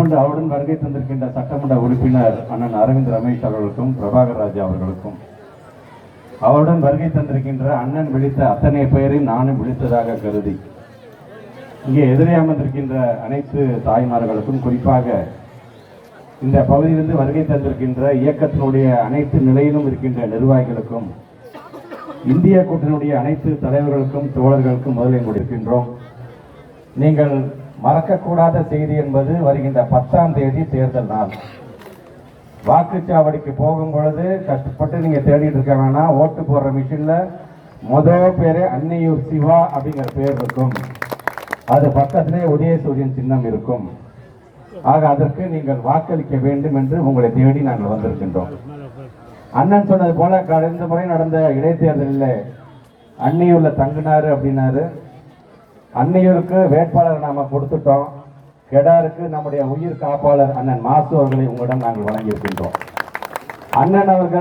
அவருடன் வருகை தந்திருக்கின்ற சட்டமன்ற உறுப்பினர் அண்ணன் அரவிந்த் ரமேஷ் அவர்களுக்கும் பிரபாகர் ராஜா அவர்களுக்கும் அவருடன் வருகை தந்திருக்கின்ற அண்ணன் விழித்த அத்தனை பெயரையும் நானும் விழித்ததாக கருதி இங்கே எதிரே அமர்ந்திருக்கின்ற அனைத்து தாய்மார்களுக்கும் குறிப்பாக இந்த பகுதியிலிருந்து வருகை தந்திருக்கின்ற இயக்கத்தினுடைய அனைத்து நிலையிலும் இருக்கின்ற நிர்வாகிகளுக்கும் இந்திய கூட்டணியுடைய அனைத்து தலைவர்களுக்கும் தோழர்களுக்கும் முதலில் கொடுக்கின்றோம். நீங்கள் மறக்கக்கூடாத செய்தி என்பது வருகின்ற 10ஆம் தேதி தேர்தல் நாள். வாக்குச்சாவடிக்கு போகும் பொழுது கஷ்டப்பட்டு நீங்க தேடிட்டு இருக்க வேணாம். ஓட்டு போடுற மிஷின்ல முதல் பேரு அன்னையூர் சிவா அப்படிங்கிற பேர் இருக்கும். அது பக்கத்திலே உதயசூரியன் சின்னம் இருக்கும். ஆக அதற்கு நீங்கள் வாக்களிக்க வேண்டும் என்று உங்களை தேடி நாங்கள் வந்திருக்கின்றோம். அண்ணன் சொன்னது போல கடந்த முறை நடந்த இடைத்தேர்தலில் அன்னையூர்ல தங்கினாரு அப்படின்னாரு. அன்னையூருக்கு வேட்பாளர் நாம கொடுத்துட்டோம். கெடாருக்கு நம்முடைய உயிர் காப்பாளர் அண்ணன் மாசு அவர்களை உங்களிடம் நாங்கள் வழங்கியிருக்கின்றோம். அண்ணன் அவர்கள்